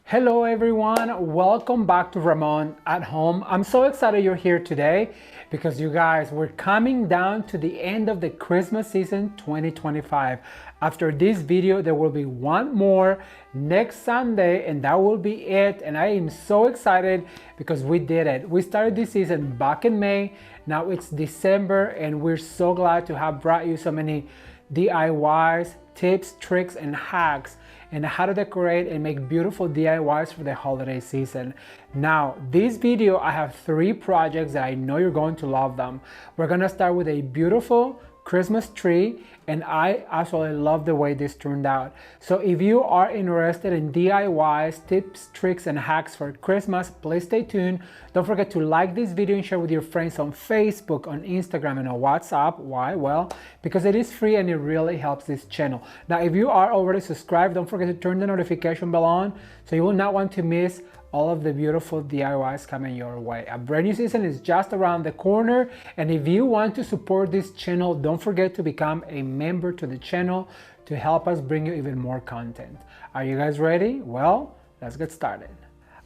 Hello everyone, welcome back to Ramon at home. I'm so excited you're here today because you guys, we're coming down to the end of the Christmas season 2025. After this video, there will be one more next Sunday and that will be it. And I am so excited because we did it. We started this season back in May, now it's December, and we're so glad to have brought you so many DIYs, tips, tricks, and hacks and how to decorate and make beautiful DIYs for the holiday season. Now, this video, I have 3 projects that I know you're going to love them. We're gonna start with a beautiful Christmas tree, and I absolutely love the way this turned out. So if you are interested in DIYs, tips, tricks, and hacks for Christmas, please stay tuned. Don't forget to like this video and share with your friends on Facebook, on Instagram, and on WhatsApp. Why? Well, because it is free and it really helps this channel. Now, if you are already subscribed, don't forget to turn the notification bell on so you will not want to miss all of the beautiful DIYs coming your way. A brand new season is just around the corner, and if you want to support this channel, don't forget to become a member to the channel to help us bring you even more content. Are you guys ready? Well, let's get started.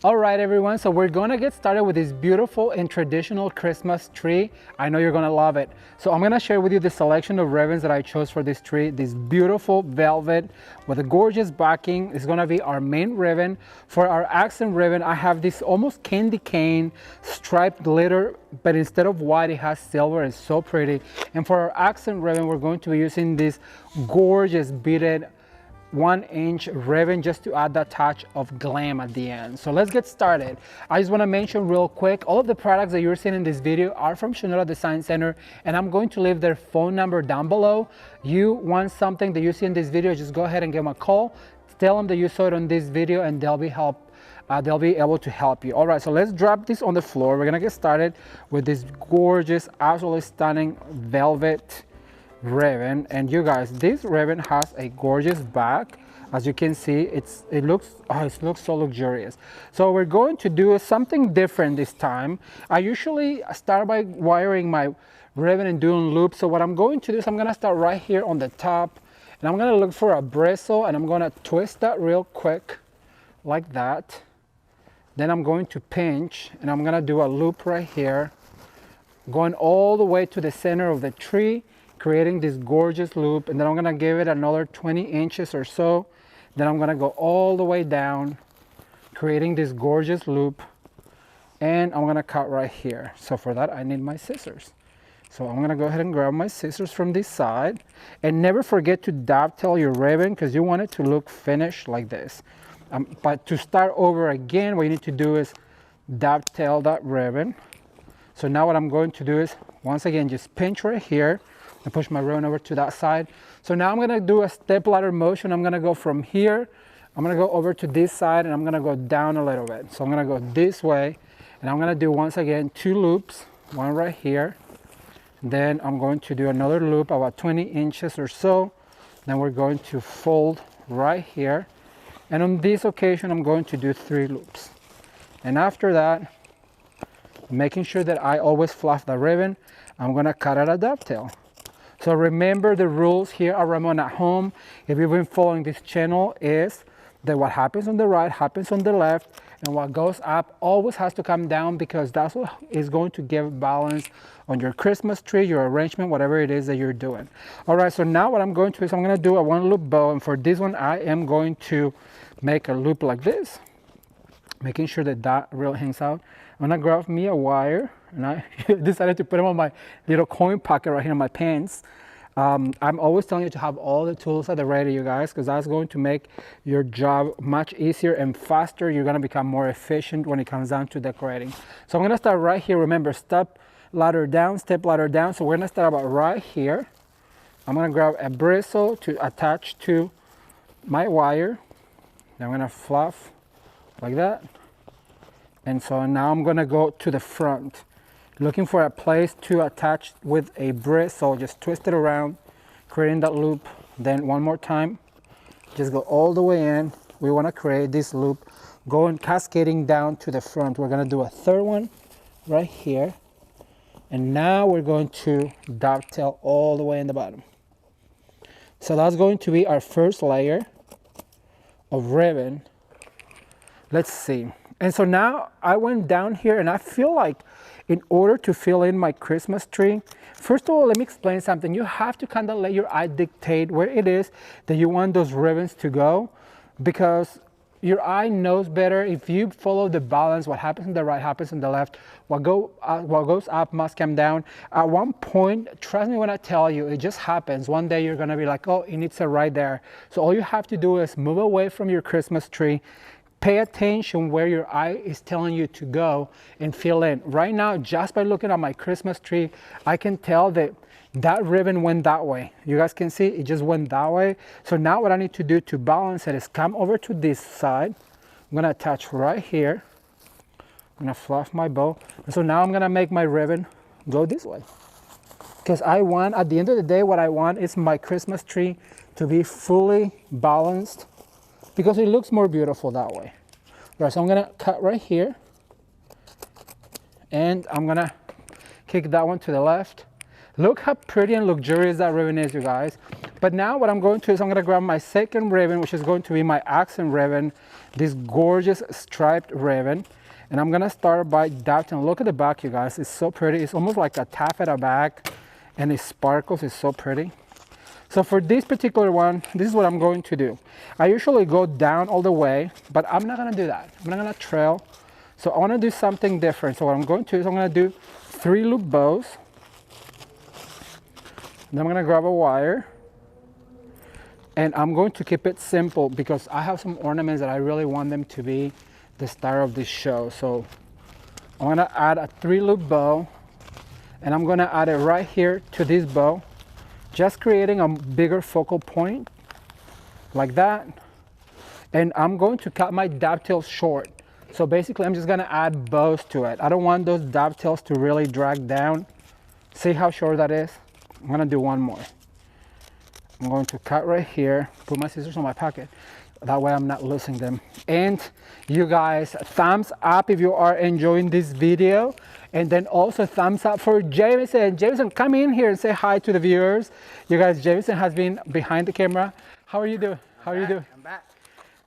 All right, everyone, so we're gonna get started with this beautiful and traditional Christmas tree. I know you're gonna love it. So I'm gonna share with you the selection of ribbons that I chose for this tree. This beautiful velvet with a gorgeous backing is gonna be our main ribbon. For our accent ribbon, I have this almost candy cane striped glitter, but instead of white, it has silver. It's so pretty. And for our accent ribbon, we're going to be using this gorgeous beaded 1-inch ribbon just to add that touch of glam at the end. So let's get started. I just want to mention real quick, all of the products that you're seeing in this video are from Shonora Design Center, and I'm going to leave their phone number down below. You want something that you see in this video, just go ahead and give them a call. Tell them that you saw it on this video and they'll be able to help you. All right, so let's drop this on the floor. We're gonna get started with this gorgeous, absolutely stunning velvet ribbon. And you guys, this ribbon has a gorgeous back. As you can see, it looks so luxurious. So we're going to do something different this time. I usually start by wiring my ribbon and doing loops. So what I'm going to do is I'm gonna start right here on the top, and I'm gonna look for a bristle, and I'm gonna twist that real quick like that. Then I'm going to pinch, and I'm gonna do a loop right here, going all the way to the center of the tree, creating this gorgeous loop. And then I'm gonna give it another 20 inches or so. Then I'm gonna go all the way down, creating this gorgeous loop, and I'm gonna cut right here. So for that, I need my scissors. So I'm gonna go ahead and grab my scissors from this side, and never forget to dovetail your ribbon because you want it to look finished like this. But to start over again, what you need to do is dovetail that ribbon. So now what I'm going to do is, once again, just pinch right here and push my ribbon over to that side. So now I'm gonna do a step ladder motion. I'm gonna go from here, I'm gonna go over to this side, and I'm gonna go down a little bit. So I'm gonna go this way, and I'm gonna do, once again, 2 loops, one right here. Then I'm going to do another loop about 20 inches or so. Then we're going to fold right here. And on this occasion, I'm going to do 3 loops. And after that, making sure that I always fluff the ribbon, I'm gonna cut out a dovetail. So remember the rules here at Ramon at Home. If you've been following this channel, is that what happens on the right happens on the left, and what goes up always has to come down, because that's what is going to give balance on your Christmas tree, your arrangement, whatever it is that you're doing. All right, so now what I'm going to do is I'm gonna do a 1 loop bow, and for this one, I am going to make a loop like this, making sure that that really hangs out. I'm gonna grab me a wire, and I decided to put them on my little coin pocket right here in my pants. I'm always telling you to have all the tools at the ready, you guys, because that's going to make your job much easier and faster. You're gonna become more efficient when it comes down to decorating. So I'm gonna start right here. Remember, step ladder down, step ladder down. So we're gonna start about right here. I'm gonna grab a bristle to attach to my wire. Then I'm gonna fluff like that. And so now I'm gonna go to the front, looking for a place to attach with a bristle. Just twist it around, creating that loop. Then one more time, just go all the way in. We wanna create this loop, going cascading down to the front. We're gonna do a 3rd one right here. And now we're going to dovetail all the way in the bottom. So that's going to be our first layer of ribbon Let's see. And so now I went down here and I feel like in order to fill in my Christmas tree, first of all, let me explain something. You have to kind of let your eye dictate where it is that you want those ribbons to go, because your eye knows better. If you follow the balance, what happens on the right happens on the left. What goes up must come down. At one point, trust me when I tell you, it just happens. One day you're gonna be like, oh, it needs it right there. So all you have to do is move away from your Christmas tree, pay attention where your eye is telling you to go, and fill in. Right now, just by looking at my Christmas tree, I can tell that that ribbon went that way. You guys can see it just went that way. So now what I need to do to balance it is come over to this side. I'm gonna attach right here. I'm gonna fluff my bow. And so now I'm gonna make my ribbon go this way. Because I want, at the end of the day, what I want is my Christmas tree to be fully balanced, because it looks more beautiful that way. Right, so I'm gonna cut right here, and I'm gonna kick that one to the left. Look how pretty and luxurious that ribbon is, you guys. But now what I'm going to do is I'm gonna grab my second ribbon, which is going to be my accent ribbon, this gorgeous striped ribbon. And I'm gonna start by dotting. Look at the back, you guys. It's so pretty. It's almost like a taffeta back, and it sparkles. It's so pretty. So for this particular one, this is what I'm going to do. I usually go down all the way, but I'm not gonna do that. I'm not gonna trail. So I wanna do something different. So what I'm going to do is I'm gonna do 3 loop bows. Then I'm gonna grab a wire, and I'm going to keep it simple because I have some ornaments that I really want them to be the star of this show. So I'm gonna add a 3 loop bow, and I'm gonna add it right here to this bow, just creating a bigger focal point like that. And I'm going to cut my dovetails short. So basically I'm just gonna add bows to it. I don't want those dovetails to really drag down. See how short that is? I'm gonna do one more. I'm going to cut right here, put my scissors on my pocket. That way I'm not losing them. And you guys, thumbs up if you are enjoying this video. And then also thumbs up for Jameson. Jameson, come in here and say hi to the viewers. You guys, Jameson has been behind the camera. How are you doing? How are you doing? I'm back.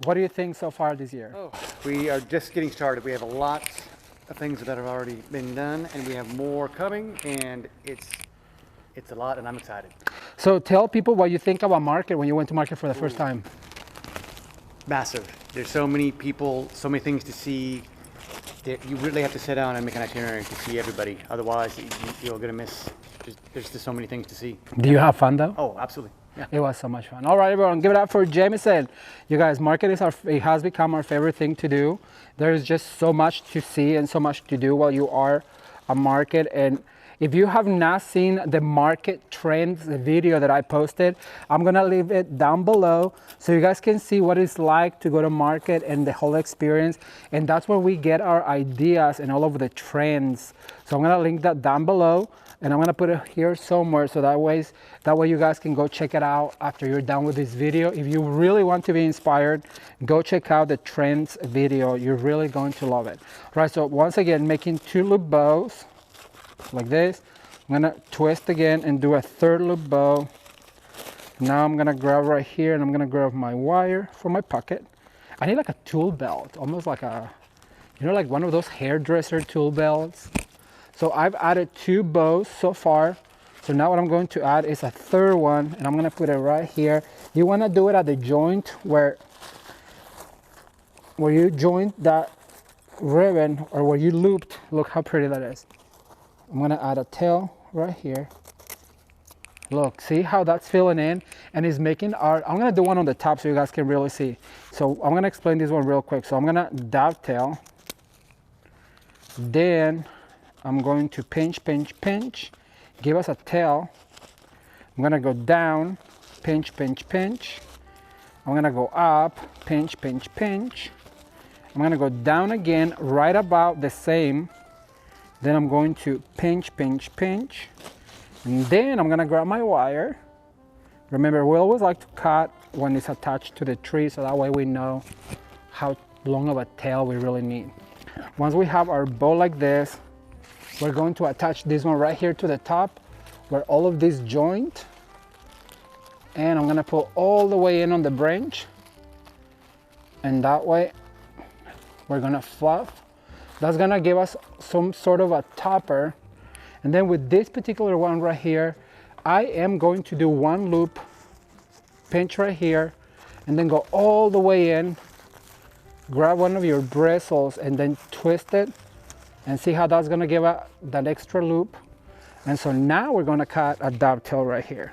What do you think so far this year? Oh, we are just getting started. We have a lot of things that have already been done, and we have more coming, and it's a lot, and I'm excited. So tell people what you think about market when you went to market for the first time. Massive. There's so many people, so many things to see. That you really have to sit down and make an itinerary to see everybody. Otherwise, you're gonna miss. There's just so many things to see. Do you have fun though? Oh, absolutely. Yeah. It was so much fun. All right, everyone, give it up for Jameson. You guys, market it has become our favorite thing to do. There's just so much to see and so much to do while you are a market. And if you have not seen the market trends video that I posted, I'm gonna leave it down below so you guys can see what it's like to go to market and the whole experience. And that's where we get our ideas and all of the trends. So I'm gonna link that down below, and I'm gonna put it here somewhere so that way you guys can go check it out after you're done with this video. If you really want to be inspired, go check out the trends video. You're really going to love it. All right, so once again, making 2 loop bows like this. I'm gonna twist again and do a 3rd loop bow. Now I'm gonna grab right here, and I'm gonna grab my wire for my pocket. I need like a tool belt, almost like a, you know, like one of those hairdresser tool belts. So I've added 2 bows so far. So now what I'm going to add is a 3rd one, and I'm gonna put it right here. You wanna do it at the joint where you joint that ribbon, or where you looped. Look how pretty that is. I'm gonna add a tail right here. Look, see how that's filling in and is making our, I'm gonna do one on the top so you guys can really see. So I'm gonna explain this one real quick. So I'm gonna dovetail. Then I'm going to pinch, pinch, pinch, give us a tail. I'm gonna go down, pinch, pinch, pinch. I'm gonna go up, pinch, pinch, pinch. I'm gonna go down again, right about the same. Then I'm going to pinch, pinch, pinch. And then I'm gonna grab my wire. Remember, we always like to cut when it's attached to the tree, so that way we know how long of a tail we really need. Once we have our bow like this, we're going to attach this one right here to the top where all of these joint. And I'm gonna pull all the way in on the branch. And that way, we're gonna fluff. That's gonna give us some sort of a topper. And then with this particular one right here, I am going to do one loop, pinch right here, and then go all the way in, grab one of your bristles and then twist it, and see how that's gonna give us that extra loop. And so now we're gonna cut a dovetail right here.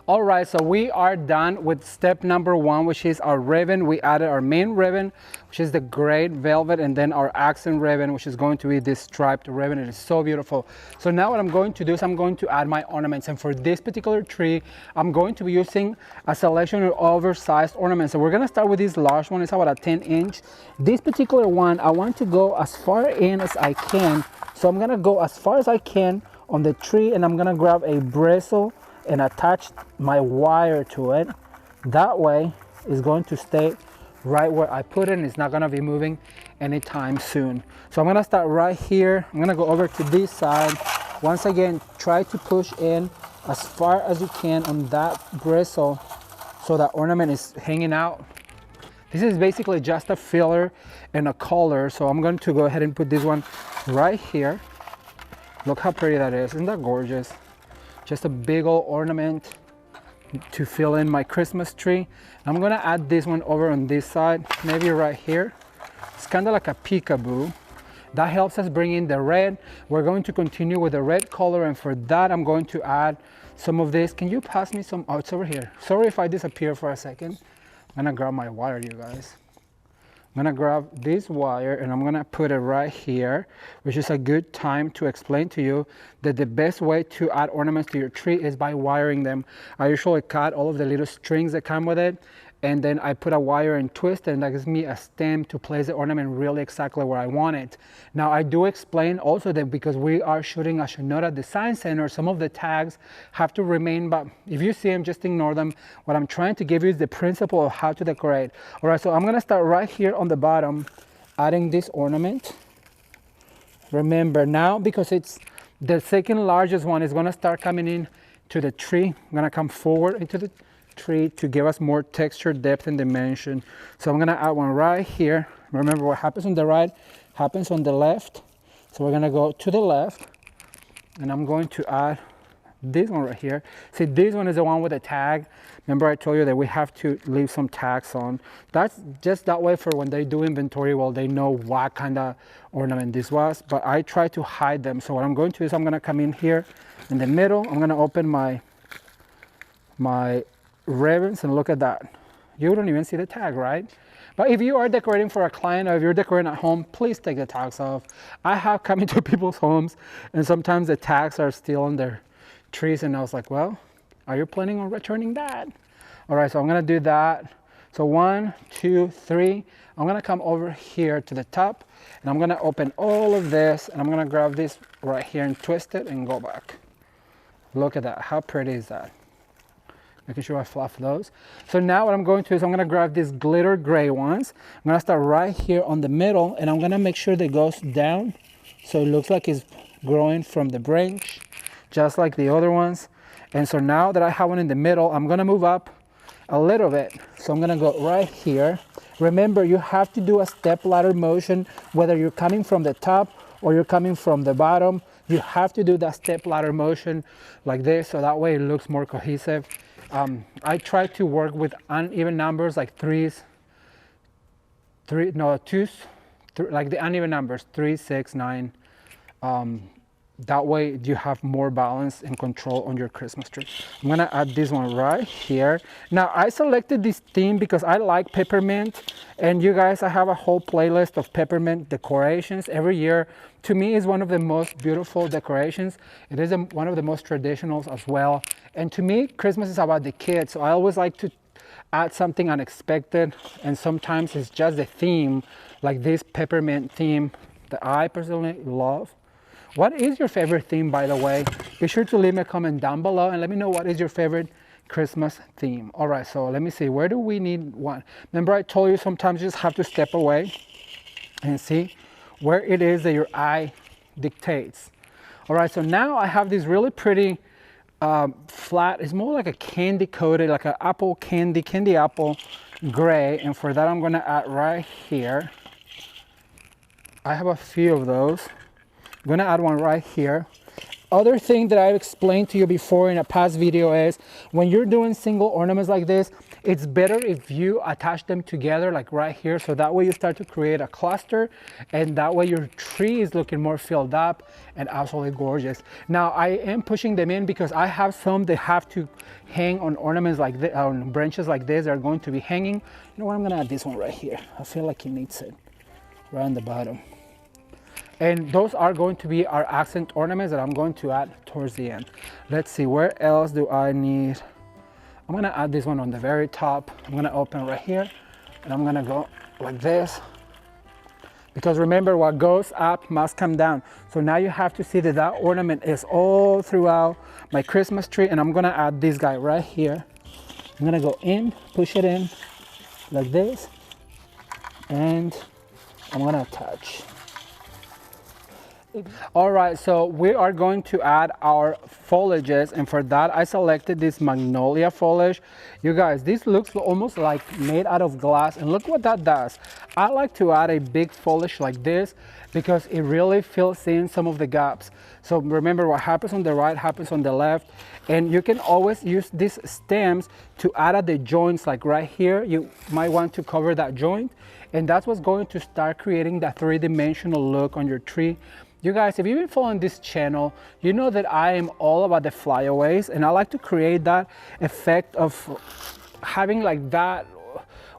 All right, so we are done with step number 1, which is our ribbon. We added our main ribbon, which is the gray velvet, and then our accent ribbon, which is going to be this striped ribbon. It is so beautiful. So now what I'm going to do is I'm going to add my ornaments. And for this particular tree, I'm going to be using a selection of oversized ornaments. So we're gonna start with this large one. It's about a 10-inch. This particular one, I want to go as far in as I can. So I'm gonna go as far as I can on the tree, and I'm gonna grab a bristle and attach my wire to it. That way it's going to stay right where I put it, and it's not gonna be moving anytime soon. So I'm gonna start right here. I'm gonna go over to this side. Once again, try to push in as far as you can on that bristle so that ornament is hanging out. This is basically just a filler and a color. So I'm going to go ahead and put this one right here. Look how pretty that is. Isn't that gorgeous? Just a big old ornament to fill in my Christmas tree. I'm gonna add this one over on this side, maybe right here. It's kind of like a peekaboo. That helps us bring in the red. We're going to continue with the red color, and for that I'm going to add some of this. Can you pass me some? Oh, it's over here. Sorry if I disappear for a second. I'm gonna grab my wire, you guys. I'm gonna grab this wire and I'm gonna put it right here, which is a good time to explain to you that the best way to add ornaments to your tree is by wiring them. I usually cut all of the little strings that come with it, and then I put a wire and twist it, and that gives me a stem to place the ornament really exactly where I want it. Now I do explain also that because we are shooting a Shinoda Design Center, some of the tags have to remain, but if you see them, just ignore them. What I'm trying to give you is the principle of how to decorate. All right, so I'm gonna start right here on the bottom, adding this ornament. Remember now, because it's the second largest one, is gonna start coming in to the tree. I'm gonna come forward into the tree to give us more texture, depth, and dimension. So I'm gonna add one right here. Remember, what happens on the right happens on the left. So we're gonna go to the left, and I'm going to add this one right here. See, this one is the one with the tag. Remember I told you that we have to leave some tags on. That's just that way for when they do inventory, well, they know what kind of ornament this was, but I try to hide them. So what I'm going to do is I'm gonna come in here in the middle. I'm gonna open my ribbons, and look at that. You don't even see the tag, right? But if you are decorating for a client, or if you're decorating at home, please take the tags off. I have come into people's homes and sometimes the tags are still on their trees, and I was like, well, are you planning on returning that? All right, so I'm gonna do that. So 1, 2, 3. I'm gonna come over here to the top, and I'm gonna open all of this, and I'm gonna grab this right here and twist it and go back. Look at that, how pretty is that? Making sure I fluff those. So now what I'm going to do is I'm gonna grab these glitter gray ones. I'm gonna start right here on the middle, and I'm gonna make sure that it goes down so it looks like it's growing from the branch, just like the other ones. And so now that I have one in the middle, I'm gonna move up a little bit. So I'm gonna go right here. Remember, you have to do a step ladder motion, whether you're coming from the top or you're coming from the bottom. You have to do that step ladder motion like this, so that way it looks more cohesive. I try to work with uneven numbers like twos, like the uneven numbers, 3, 6, 9. That way you have more balance and control on your Christmas tree. I'm gonna add this one right here. Now I selected this theme because I like peppermint, and you guys, I have a whole playlist of peppermint decorations every year. To me, is one of the most beautiful decorations. It is one of the most traditionals as well. And to me, Christmas is about the kids. So I always like to add something unexpected, and sometimes it's just the theme, like this peppermint theme that I personally love. What is your favorite theme, by the way? Be sure to leave me a comment down below and let me know what is your favorite Christmas theme. All right, so let me see, where do we need one? Remember I told you sometimes you just have to step away and see where it is that your eye dictates. All right, so now I have this really pretty flat, it's more like a candy coated, like an apple candy apple gray, and for that I'm gonna add right here. I have a few of those. I'm gonna add one right here. Other thing that I've explained to you before in a past video is when you're doing single ornaments like this, it's better if you attach them together like right here, so that way you start to create a cluster, and that way your tree is looking more filled up and absolutely gorgeous. Now I am pushing them in because I have some that have to hang on ornaments like this, on branches like this. They're going to be hanging. You know what, I'm gonna add this one right here. I feel like it needs it right on the bottom. And those are going to be our accent ornaments that I'm going to add towards the end. Let's see, where else do I need? I'm gonna add this one on the very top. I'm gonna open right here, and I'm gonna go like this. Because remember, what goes up must come down. So now you have to see that that ornament is all throughout my Christmas tree, and I'm gonna add this guy right here. I'm gonna go in, push it in like this, and I'm gonna attach. All right, so we are going to add our foliages, and for that I selected this magnolia foliage. You guys, this looks almost like made out of glass, and look what that does. I like to add a big foliage like this because it really fills in some of the gaps. So remember, what happens on the right happens on the left, and you can always use these stems to add at the joints, like right here. You might want to cover that joint, and that's what's going to start creating that three-dimensional look on your tree. You guys, if you've been following this channel, you know that I am all about the flyaways, and I like to create that effect of having like that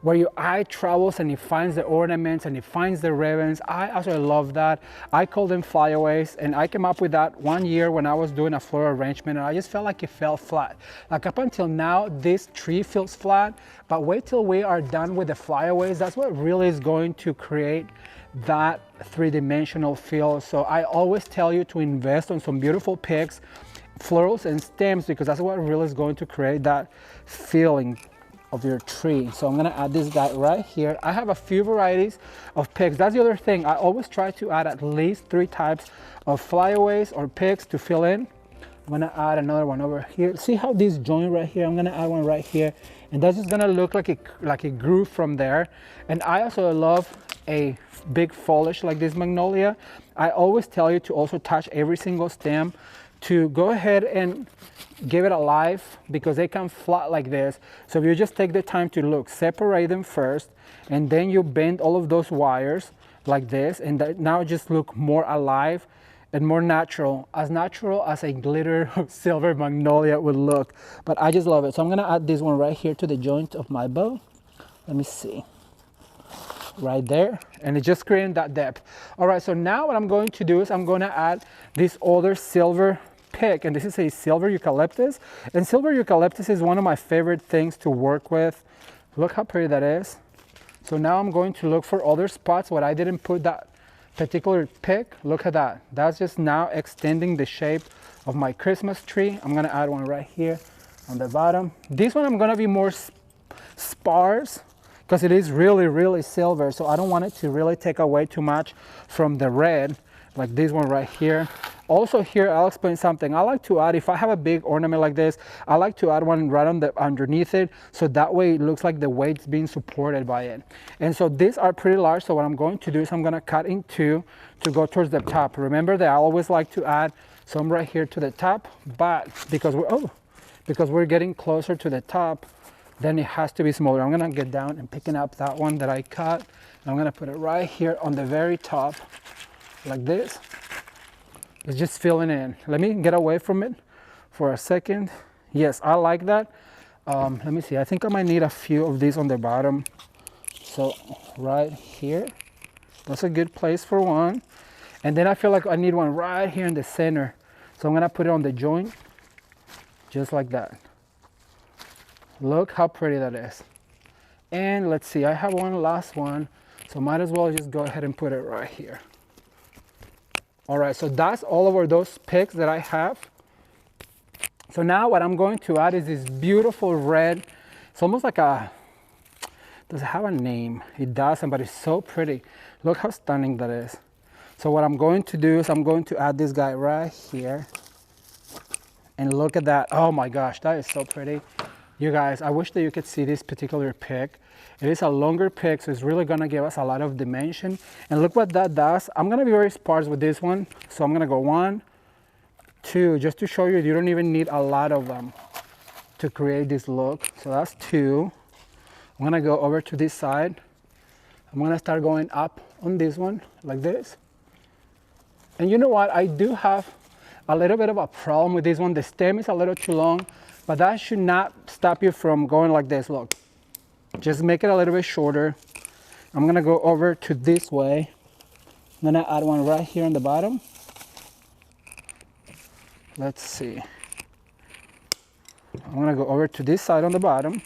where your eye travels and it finds the ornaments and it finds the ribbons. I also love that. I call them flyaways, and I came up with that one year when I was doing a floral arrangement, and I just felt like it fell flat. Like up until now, this tree feels flat, but wait till we are done with the flyaways. That's what really is going to create that three-dimensional feel. So I always tell you to invest on some beautiful picks, florals and stems, because that's what really is going to create that feeling of your tree. So I'm gonna add this guy right here. I have a few varieties of picks. That's the other thing. I always try to add at least 3 types of flyaways or picks to fill in. I'm gonna add another one over here. See how this joint right here? I'm gonna add one right here, and that's just gonna look like a groove from there. And I also love a big foliage like this magnolia. I always tell you to also touch every single stem to go ahead and give it a life, because they come flat like this. So if you just take the time to look, separate them first, and then you bend all of those wires like this, and that now just look more alive and more natural as a glitter silver magnolia would look. But I just love it. So I'm gonna add this one right here to the joint of my bow. Let me see. Right there, and it's just creating that depth. All right, so now what I'm going to do is I'm going to add this other silver pick, and this is a silver eucalyptus, and silver eucalyptus is one of my favorite things to work with. Look how pretty that is. So now I'm going to look for other spots where I didn't put that particular pick. Look at that. That's just now extending the shape of my Christmas tree. I'm going to add one right here on the bottom. This one I'm going to be more sparse, because it is really silver, so I don't want it to really take away too much from the red, like this one right here. Also here, I'll explain something. I like to add, if I have a big ornament like this, I like to add one right on the underneath it, so that way it looks like the weight's being supported by it. And so these are pretty large, so what I'm going to do is I'm gonna cut in 2 to go towards the top. Remember that I always like to add some right here to the top, but because we're getting closer to the top, then it has to be smaller. I'm gonna get down and picking up that one that I cut, and I'm gonna put it right here on the very top, like this. It's just filling in. Let me get away from it for a second. Yes, I like that. Let me see, I think I might need a few of these on the bottom. So right here, that's a good place for one. And then I feel like I need one right here in the center. So I'm gonna put it on the joint, just like that. Look how pretty that is. And let's see, I have one last one, so might as well just go ahead and put it right here. All right, so that's all over those picks that I have. So now what I'm going to add is this beautiful red. It's almost like does it have a name? It doesn't, but it's so pretty. Look how stunning that is. So what I'm going to do is I'm going to add this guy right here. And look at that. Oh my gosh, that is so pretty. You guys, I wish that you could see this particular pick. It is a longer pick, so it's really gonna give us a lot of dimension. And look what that does. I'm gonna be very sparse with this one. So I'm gonna go 1, 2, just to show you, you don't even need a lot of them to create this look. So that's 2. I'm gonna go over to this side. I'm gonna start going up on this one, like this. And you know what, I do have a little bit of a problem with this one. The stem is a little too long, but that should not stop you from going like this, look. Just make it a little bit shorter. I'm gonna go over to this way. I'm gonna add one right here on the bottom. Let's see. I'm gonna go over to this side on the bottom,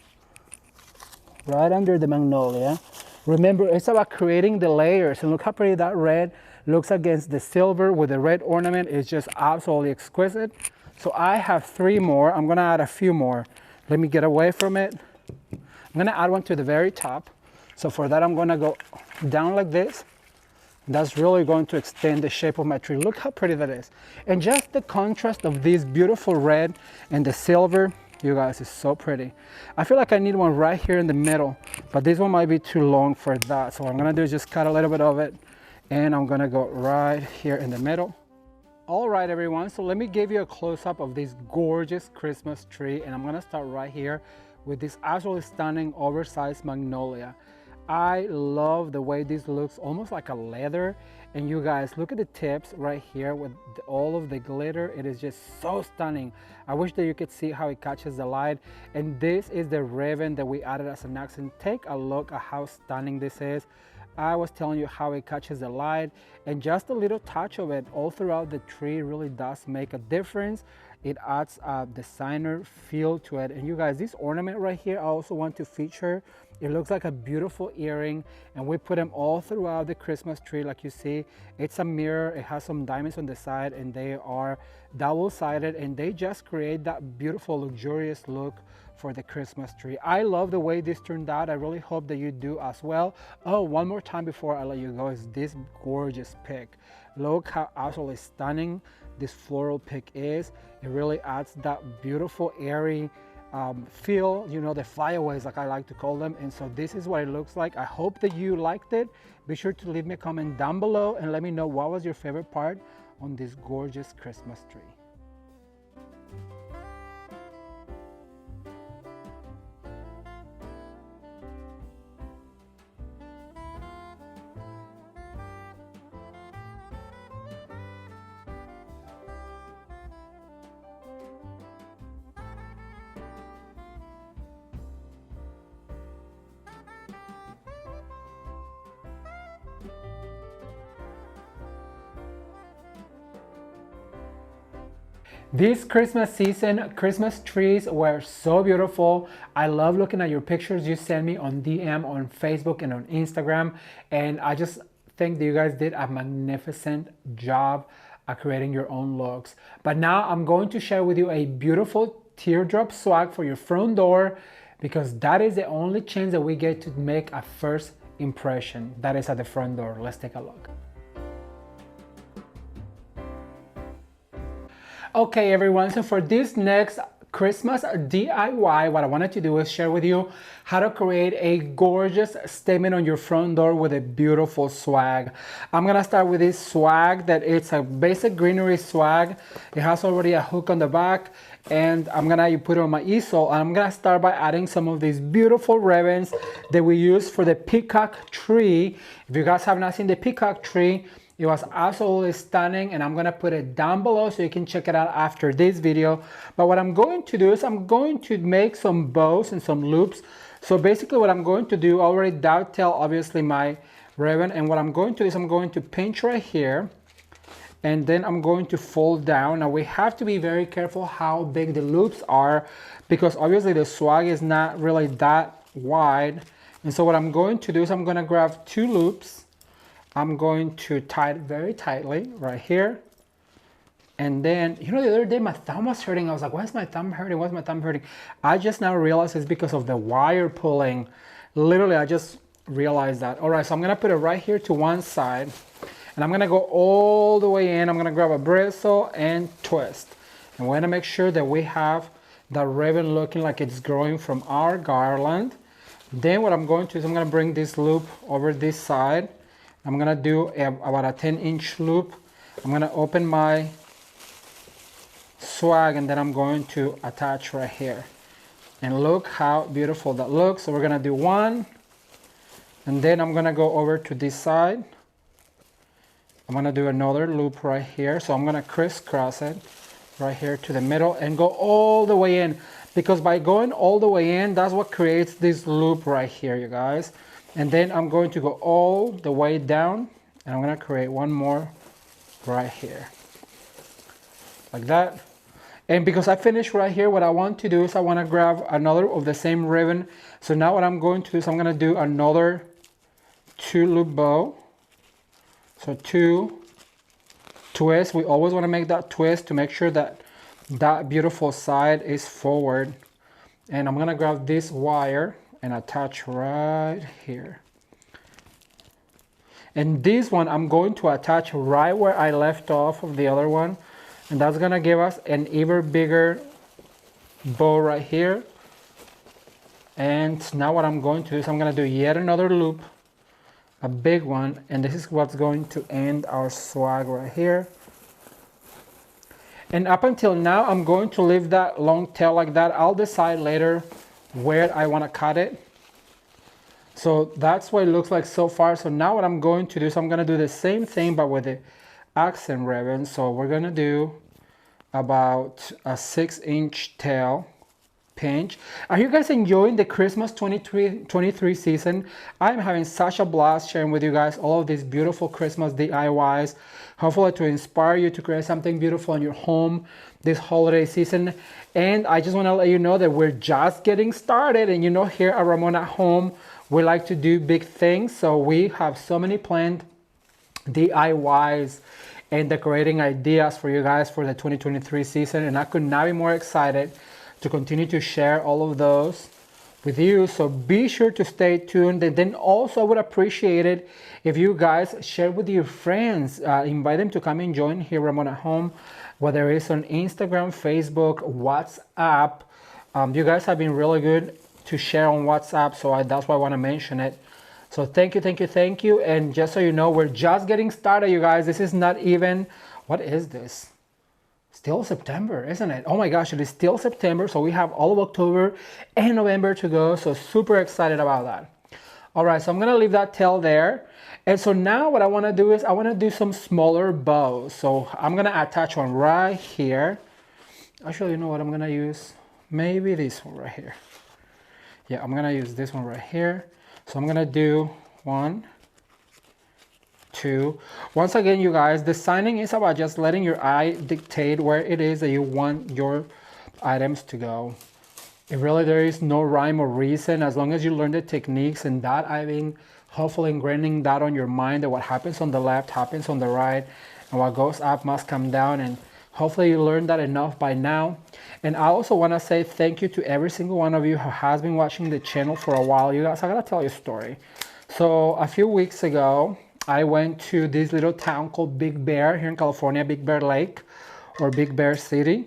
right under the magnolia. Remember, it's about creating the layers, and look how pretty that red looks against the silver with the red ornament. It's just absolutely exquisite. So I have 3 more. I'm gonna add a few more. Let me get away from it. I'm gonna add one to the very top. So for that, I'm gonna go down like this. That's really going to extend the shape of my tree. Look how pretty that is. And just the contrast of this beautiful red and the silver, you guys, is so pretty. I feel like I need one right here in the middle, but this one might be too long for that. So what I'm gonna do is just cut a little bit of it, and I'm gonna go right here in the middle. All right, everyone, so let me give you a close-up of this gorgeous Christmas tree, and I'm gonna start right here with this absolutely stunning oversized magnolia. I love the way this looks, almost like a leather. And you guys, look at the tips right here with all of the glitter. It is just so stunning. I wish that you could see how it catches the light. And this is the ribbon that we added as an accent. Take a look at how stunning this is. I was telling you how it catches the light, and just a little touch of it all throughout the tree really does make a difference. It adds a designer feel to it. And you guys, this ornament right here, I also want to feature. It looks like a beautiful earring, and we put them all throughout the Christmas tree. Like you see, it's a mirror. It has some diamonds on the side, and they are double-sided, and they just create that beautiful, luxurious look for the Christmas tree. I love the way this turned out. I really hope that you do as well. Oh, one more time before I let you go is this gorgeous pick. Look how absolutely stunning this floral pick is. It really adds that beautiful, airy feel, you know, the flyaways, like I like to call them. And so this is what it looks like. I hope that you liked it. Be sure to leave me a comment down below and let me know what was your favorite part on this gorgeous Christmas tree. This Christmas season, Christmas trees were so beautiful. I love looking at your pictures you send me on DM, on Facebook, and on Instagram. And I just think that you guys did a magnificent job at creating your own looks. But now I'm going to share with you a beautiful teardrop swag for your front door, because that is the only chance that we get to make a first impression. That is at the front door. Let's take a look. Okay, everyone, so for this next Christmas DIY, what I wanted to do is share with you how to create a gorgeous statement on your front door with a beautiful swag. I'm gonna start with this swag that it's a basic greenery swag. It has already a hook on the back, and I'm gonna put it on my easel. I'm gonna start by adding some of these beautiful ribbons that we use for the peacock tree. If you guys have not seen the peacock tree, it was absolutely stunning, and I'm gonna put it down below so you can check it out after this video. But what I'm going to do is I'm going to make some bows and some loops. So basically what I'm going to do, I already dovetail obviously my ribbon, and what I'm going to do is I'm going to pinch right here, and then I'm going to fold down. Now we have to be very careful how big the loops are, because obviously the swag is not really that wide. And so what I'm going to do is I'm gonna grab 2 loops. I'm going to tie it very tightly right here. And then, you know, the other day my thumb was hurting. I was like, why is my thumb hurting? Why is my thumb hurting? I just now realized it's because of the wire pulling. Literally, I just realized that. All right, so I'm gonna put it right here to one side, and I'm gonna go all the way in. I'm gonna grab a bristle and twist. And we're gonna make sure that we have that ribbon looking like it's growing from our garland. Then what I'm going to do is I'm going to bring this loop over this side. I'm going to do about a 10-inch loop. I'm going to open my swag and then I'm going to attach right here. And look how beautiful that looks. So we're going to do one. And then I'm going to go over to this side. I'm going to do another loop right here. So I'm going to crisscross it right here to the middle and go all the way in. Because by going all the way in, that's what creates this loop right here, you guys. And then I'm going to go all the way down and I'm going to create one more right here. Like that. And because I finished right here, what I want to do is I want to grab another of the same ribbon. So now what I'm going to do is I'm going to do another 2-loop bow. So 2 twists. We always want to make that twist to make sure that that beautiful side is forward. And I'm going to grab this wire and attach right here. And this one I'm going to attach right where I left off of the other one. And that's going to give us an even bigger bow right here. And now what I'm going to do is I'm going to do yet another loop, a big one. And this is what's going to end our swag right here. And up until now, I'm going to leave that long tail like that. I'll decide later where I want to cut it. So that's what it looks like so far. So now what I'm going to do is I'm going to do the same thing, but with the accent ribbon. So we're going to do about a 6-inch tail pinch. Are you guys enjoying the Christmas 23 season? I'm having such a blast sharing with you guys all of these beautiful Christmas DIYs. Hopefully to inspire you to create something beautiful in your home this holiday season. And I just want to let you know that we're just getting started. And you know, here at Ramon at Home, we like to do big things. So we have so many planned DIYs and decorating ideas for you guys for the 2023 season. And I could not be more excited to continue to share all of those with you. So be sure to stay tuned. And then also I would appreciate it if you guys share with your friends, invite them to come and join here Ramon at Home, whether it's on Instagram, Facebook, WhatsApp. You guys have been really good to share on WhatsApp, so that's why I want to mention it. So thank you, thank you, thank you. And just so you know, we're just getting started, you guys. This is not even, what is this? Still September, isn't it? Oh my gosh, it is still September. So we have all of October and November to go. So super excited about that. All right, so I'm gonna leave that tail there. And so now what I wanna do is I wanna do some smaller bows. So I'm gonna attach one right here. Actually, you know what I'm gonna use? Maybe this one right here. Yeah, I'm gonna use this one right here. So I'm gonna do 1, 2. Once again, you guys, designing is about just letting your eye dictate where it is that you want your items to go. There is no rhyme or reason as long as you learn the techniques, and that I've been hopefully ingraining that on your mind, that what happens on the left happens on the right, and what goes up must come down. And hopefully you learned that enough by now. And I also want to say thank you to every single one of you who has been watching the channel for a while. You guys, I gotta tell you a story. So a few weeks ago, I went to this little town called Big Bear here in California, Big Bear Lake or Big Bear City.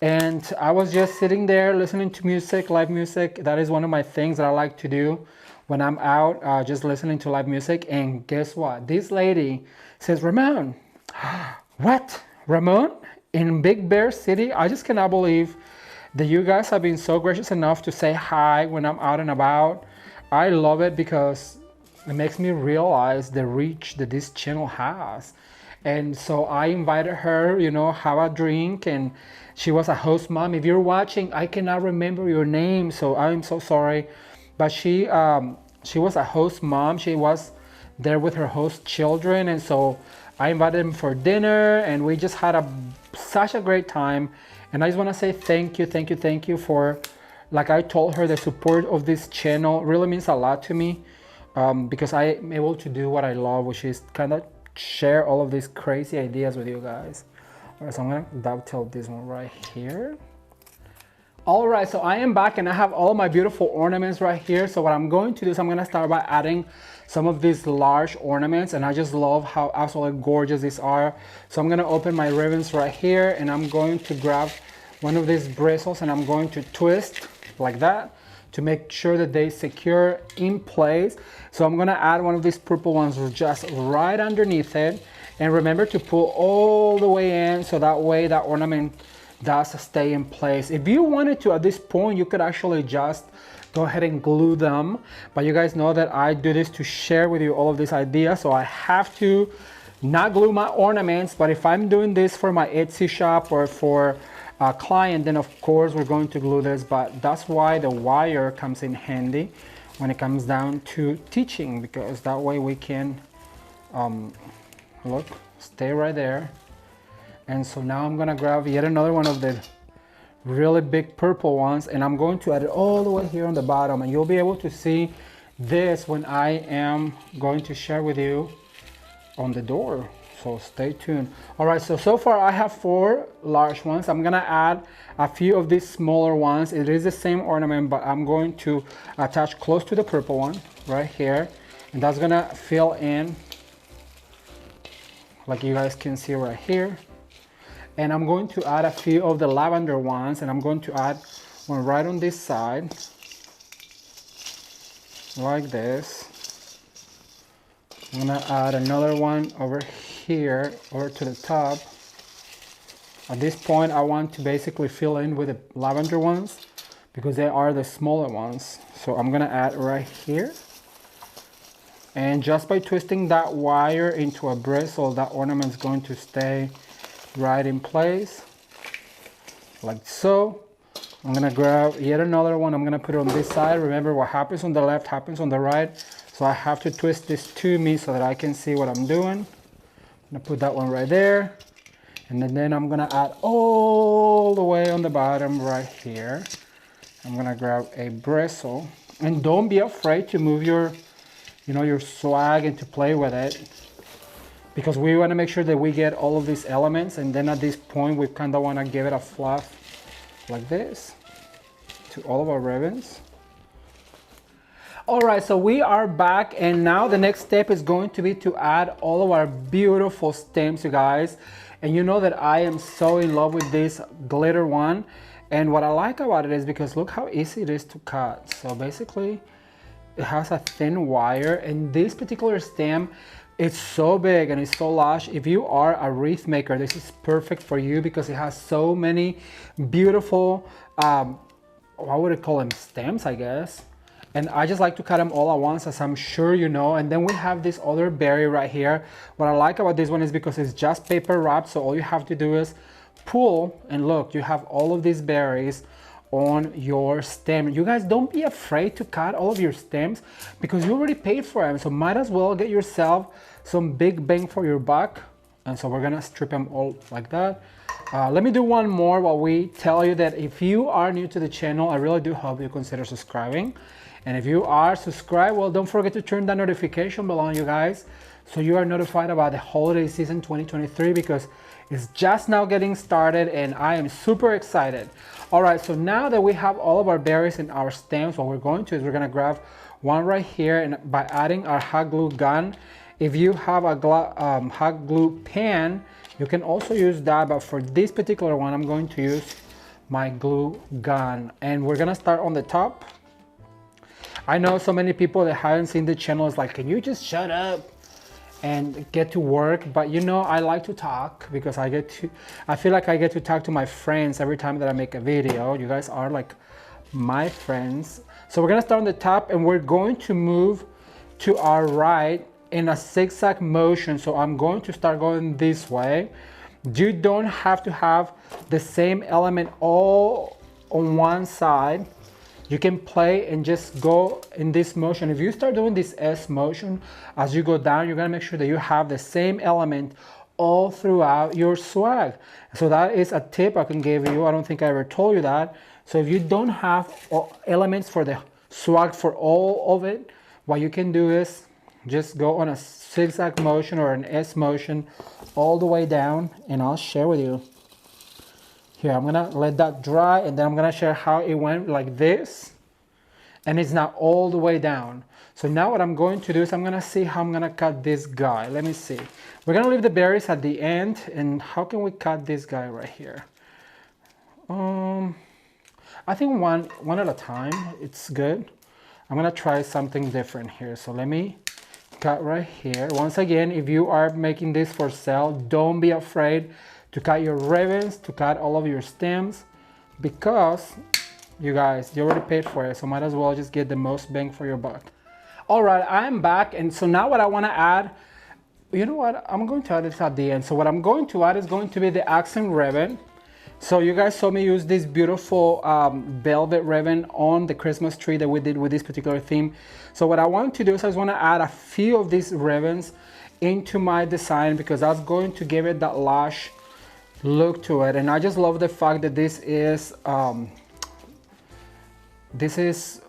And I was just sitting there listening to music, live music. That is one of my things that I like to do when I'm out, just listening to live music. And guess what? This lady says, Ramon. What? Ramon? In Big Bear City? I just cannot believe that you guys have been so gracious enough to say hi when I'm out and about. I love it because it makes me realize the reach that this channel has. And so I invited her, you know, have a drink, and she was a host mom. If you're watching, I cannot remember your name, so I'm so sorry. But she was a host mom. She was there with her host children, and so I invited them for dinner, and we just had such a great time. And I just want to say thank you, thank you, thank you for, like I told her, the support of this channel really means a lot to me, because I'm able to do what I love, which is kind of share all of these crazy ideas with you guys. All right, so I'm gonna dovetail this one right here. All right, so I am back and I have all my beautiful ornaments right here. So what I'm going to do is I'm gonna start by adding some of these large ornaments, and I just love how absolutely gorgeous these are. So I'm gonna open my ribbons right here, and I'm going to grab one of these bristles and I'm going to twist like that to make sure that they secure in place. So I'm gonna add one of these purple ones just right underneath it. And remember to pull all the way in so that way that ornament does stay in place. If you wanted to at this point, you could actually just go ahead and glue them. But you guys know that I do this to share with you all of these ideas. So I have to not glue my ornaments, but if I'm doing this for my Etsy shop or for a client, then of course we're going to glue this, but that's why the wire comes in handy when it comes down to teaching, because that way we can, look, stay right there. And so now I'm gonna grab yet another one of the really big purple ones and I'm going to add it all the way here on the bottom, and you'll be able to see this when I am going to share with you on the door. So stay tuned. All right, so far I have 4 large ones. I'm gonna add a few of these smaller ones. It is the same ornament, but I'm going to attach close to the purple one right here. And that's gonna fill in, like you guys can see right here. And I'm going to add a few of the lavender ones, and I'm going to add one right on this side, like this. I'm gonna add another one over here over to the top. At this point I want to basically fill in with the lavender ones because they are the smaller ones. So I'm gonna add right here, and just by twisting that wire into a bristle, that ornament is going to stay right in place like so. I'm gonna grab yet another one. I'm gonna put it on this side. Remember, what happens on the left happens on the right, so I have to twist this to me so that I can see what I'm doing. I'm gonna put that one right there, and then I'm gonna add all the way on the bottom right here. I'm gonna grab a bristle, and don't be afraid to move your, your swag and to play with it, because we want to make sure that we get all of these elements, and then at this point we kind of want to give it a fluff like this to all of our ribbons. All right, so we are back, and now the next step is going to be to add all of our beautiful stems, you guys. And you know that I am so in love with this glitter one, and what I like about it is because look how easy it is to cut. So basically it has a thin wire, and this particular stem, it's so big and it's so large. If you are a wreath maker, this is perfect for you because it has so many beautiful, what would I call them, stems, I guess. And I just like to cut them all at once, as I'm sure you know. And then we have this other berry right here. What I like about this one is because it's just paper wrapped, so all you have to do is pull, and look, you have all of these berries on your stem. You guys, don't be afraid to cut all of your stems because you already paid for them, so might as well get yourself some big bang for your buck. And so we're gonna strip them all like that. Let me do one more while we tell you that if you are new to the channel, I really do hope you consider subscribing. And if you are subscribed, well, don't forget to turn that notification bell on, you guys, so you are notified about the holiday season 2023, because it's just now getting started and I am super excited. All right, so now that we have all of our berries and our stems, what we're going to is we're gonna grab one right here, and by adding our hot glue gun. If you have a hot glue pen, you can also use that, but for this particular one, I'm going to use my glue gun. And we're gonna start on the top. I know so many people that haven't seen the channel is like, can you just shut up and get to work? But you know, I like to talk because I feel like I get to talk to my friends every time that I make a video. You guys are like my friends. So we're gonna start on the top, and we're going to move to our right in a zigzag motion. So I'm going to start going this way. You don't have to have the same element all on one side. You can play and just go in this motion. If you start doing this S motion as you go down, you're gonna make sure that you have the same element all throughout your swag. So that is a tip I can give you. I don't think I ever told you that. So if you don't have elements for the swag for all of it, what you can do is just go on a zigzag motion or an S motion all the way down, and I'll share with you. Here, I'm gonna let that dry, and then I'm gonna share how it went like this, and it's not all the way down. So now what I'm going to do is I'm gonna see how I'm gonna cut this guy. Let me see. We're gonna leave the berries at the end, and how can we cut this guy right here? I think one at a time, it's good. I'm gonna try something different here. So let me cut right here. Once again, if you are making this for sale, don't be afraid to cut your ribbons, to cut all of your stems, because you guys, you already paid for it, so might as well just get the most bang for your buck. All right, I'm back, and so now what I wanna add, you know what, I'm going to add this at the end. So what I'm going to add is going to be the accent ribbon. So you guys saw me use this beautiful velvet ribbon on the Christmas tree that we did with this particular theme. So what I want to do is I just want to add a few of these ribbons into my design, because that's going to give it that lush look to it. And I just love the fact that this is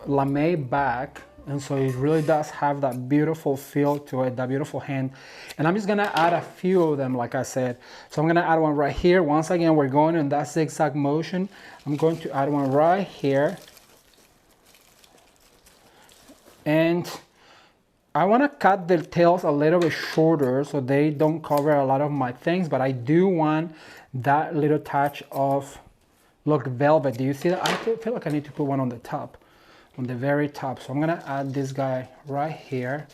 lame back, and so it really does have that beautiful feel to it, that beautiful hand. And I'm just gonna add a few of them, like I said. So I'm gonna add one right here. Once again, we're going in that zigzag motion. I'm going to add one right here. And I wanna cut the tails a little bit shorter so they don't cover a lot of my things, but I do want that little touch of, look, velvet. Do you see that? I feel like I need to put one on the top, on the very top. So I'm gonna add this guy right here.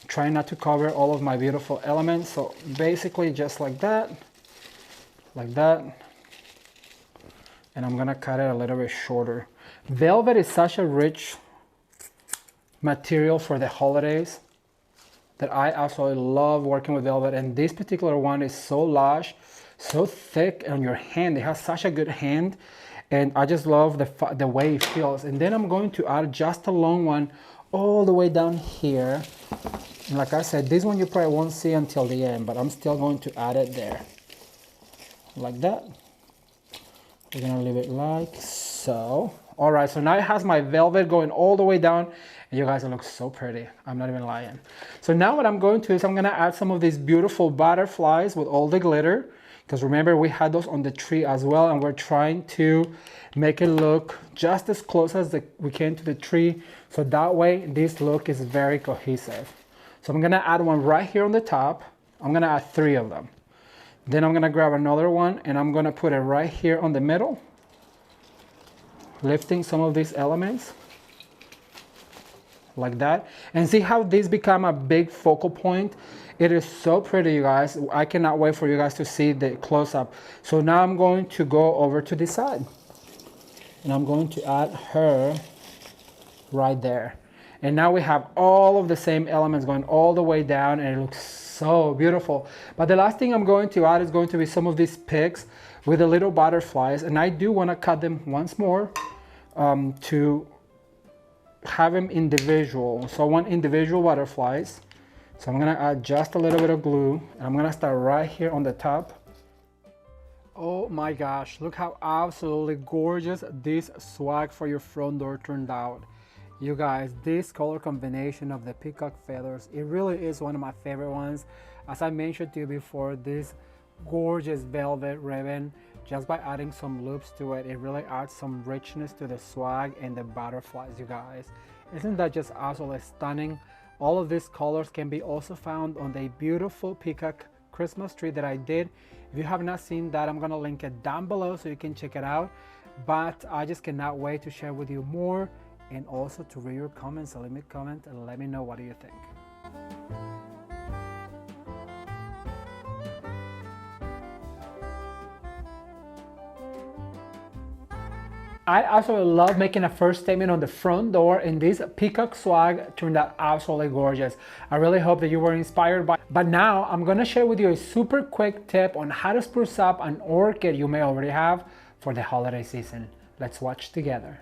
Try not to cover all of my beautiful elements. So basically just like that, like that. And I'm gonna cut it a little bit shorter. Velvet is such a rich material for the holidays that I absolutely love working with velvet. And this particular one is so lush, so thick on your hand. It has such a good hand. And I just love the way it feels. And then I'm going to add just a long one all the way down here. And like I said, this one you probably won't see until the end, but I'm still going to add it there. Like that. We're gonna leave it like so. All right, so now it has my velvet going all the way down. And you guys, it looks so pretty. I'm not even lying. So now what I'm going to do is I'm gonna add some of these beautiful butterflies with all the glitter. Because remember, we had those on the tree as well, and we're trying to make it look just as close as we can to the tree. So that way, this look is very cohesive. So I'm gonna add one right here on the top. I'm gonna add 3 of them. Then I'm gonna grab another one, and I'm gonna put it right here on the middle, lifting some of these elements, like that. And see how these become a big focal point? It is so pretty, you guys. I cannot wait for you guys to see the close-up. So now I'm going to go over to this side. And I'm going to add her right there. And now we have all of the same elements going all the way down, and it looks so beautiful. But the last thing I'm going to add is going to be some of these pigs with the little butterflies. And I do want to cut them once more to have them individual. So I want individual butterflies. So I'm gonna add just a little bit of glue, and I'm gonna start right here on the top. Oh my gosh, look how absolutely gorgeous this swag for your front door turned out. You guys, this color combination of the peacock feathers, it really is one of my favorite ones. As I mentioned to you before, this gorgeous velvet ribbon, just by adding some loops to it, it really adds some richness to the swag and the butterflies, you guys. Isn't that just absolutely stunning? All of these colors can be also found on the beautiful peacock Christmas tree that I did. If you have not seen that, I'm gonna link it down below so you can check it out. But I just cannot wait to share with you more, and also to read your comments. So leave me a comment and let me know, what do you think? I absolutely love making a first statement on the front door, and this peacock swag turned out absolutely gorgeous. I really hope that you were inspired by it. But now I'm gonna share with you a super quick tip on how to spruce up an orchid you may already have for the holiday season. Let's watch together.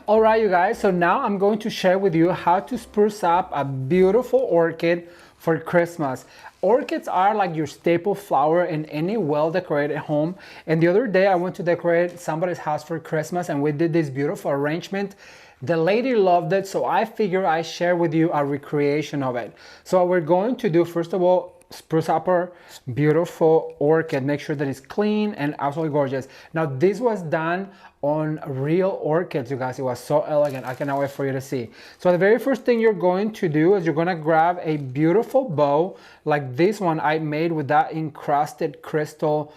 All right, you guys, so now I'm going to share with you how to spruce up a beautiful orchid for Christmas. Orchids are like your staple flower in any well-decorated home. And the other day I went to decorate somebody's house for Christmas, and we did this beautiful arrangement. The lady loved it, so I figured I'd share with you a recreation of it. So what we're going to do, first of all, spruce-upper, beautiful orchid. Make sure that it's clean and absolutely gorgeous. Now this was done on real orchids, you guys. It was so elegant. I cannot wait for you to see. So the very first thing you're going to do is you're going to grab a beautiful bow like this one I made with that encrusted crystal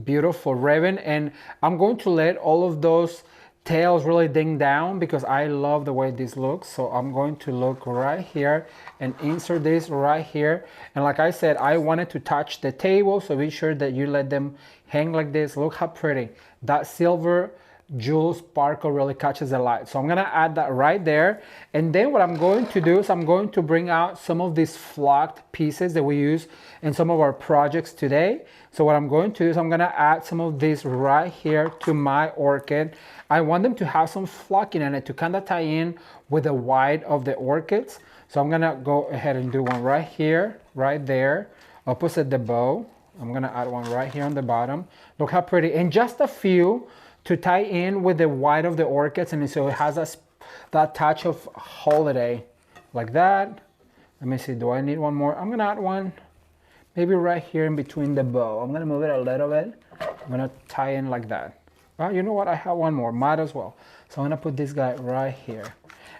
beautiful ribbon, and I'm going to let all of those tails really ding down because I love the way this looks. So I'm going to look right here and insert this right here. And like I said, I wanted to touch the table, so be sure that you let them hang like this. Look how pretty. That silver jewel sparkle really catches the light. So I'm gonna add that right there. And then what I'm going to do is I'm going to bring out some of these flocked pieces that we use in some of our projects today. So what I'm going to do is I'm gonna add some of this right here to my orchid. I want them to have some flocking in it to kind of tie in with the white of the orchids. So I'm gonna go ahead and do one right here, right there, opposite the bow. I'm gonna add one right here on the bottom. Look how pretty. And just a few to tie in with the white of the orchids, and so it has that touch of holiday like that. Let me see, do I need one more? I'm gonna add one maybe right here in between the bow. I'm gonna move it a little bit. I'm gonna tie in like that. Well, you know what, I have one more, might as well. So I'm gonna put this guy right here.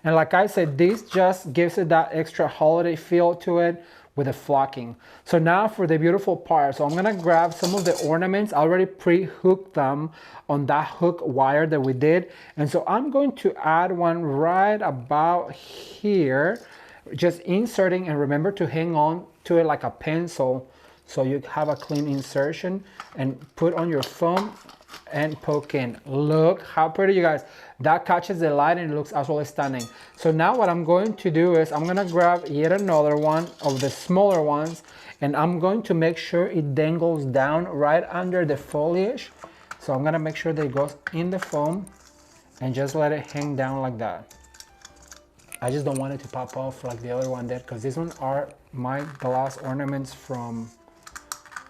And like I said, this just gives it that extra holiday feel to it with the flocking. So now for the beautiful part. So I'm gonna grab some of the ornaments. I already pre-hooked them on that hook wire that we did. And so I'm going to add one right about here, just inserting, and remember to hang on to it like a pencil so you have a clean insertion, and put on your foam and poke in. Look how pretty, you guys. That catches the light and it looks absolutely stunning. So now what I'm going to do is I'm gonna grab yet another one of the smaller ones, and I'm going to make sure it dangles down right under the foliage. So I'm gonna make sure that it goes in the foam and just let it hang down like that. I just don't want it to pop off like the other one did, because these ones are my glass ornaments from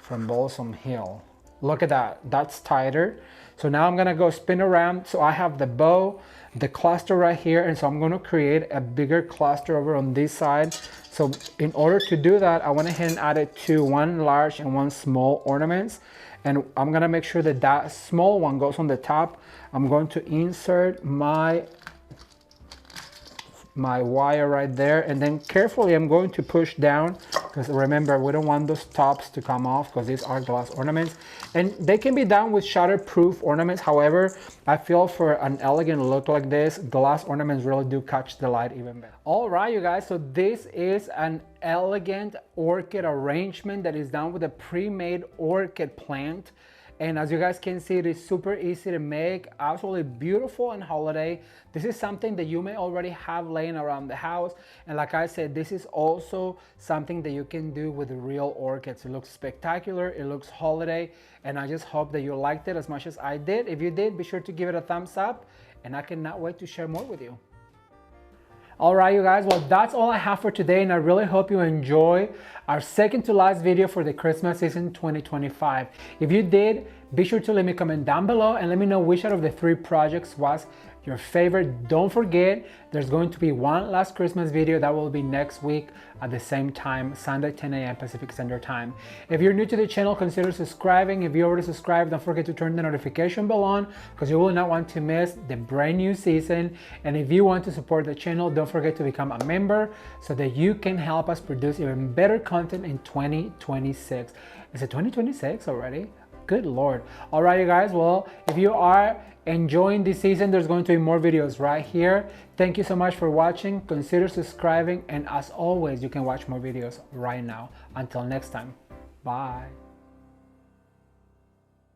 Balsam Hill. Look at that, that's tighter. So now I'm gonna go spin around. So I have the bow, the cluster right here, and so I'm gonna create a bigger cluster over on this side. So in order to do that, I went ahead and added one large and one small ornaments. And I'm gonna make sure that that small one goes on the top. I'm going to insert my wire right there, and then carefully I'm going to push down, because remember, we don't want those tops to come off because these are glass ornaments, and they can be done with shatterproof ornaments. However, I feel for an elegant look like this, glass ornaments really do catch the light even better. All right, you guys, so this is an elegant orchid arrangement that is done with a pre-made orchid plant. And as you guys can see, it is super easy to make, absolutely beautiful and holiday. This is something that you may already have laying around the house. And like I said, this is also something that you can do with real orchids. It looks spectacular, it looks holiday, and I just hope that you liked it as much as I did. If you did, be sure to give it a thumbs up, and I cannot wait to share more with you. All right, you guys, well, that's all I have for today, and I really hope you enjoy our second to last video for the Christmas season 2025. If you did, be sure to leave me a comment down below and let me know which out of the 3 projects was your favorite. Don't forget, there's going to be one last Christmas video that will be next week at the same time, Sunday, 10 a.m. Pacific Standard Time. If you're new to the channel, consider subscribing. If you already subscribed, don't forget to turn the notification bell on, because you will not want to miss the brand new season. And if you want to support the channel, don't forget to become a member so that you can help us produce even better content in 2026. Is it 2026 already? Good Lord. All right, you guys, well, if you are enjoying this season, there's going to be more videos right here. Thank you so much for watching. Consider subscribing, and as always, you can watch more videos right now. Until next time, bye.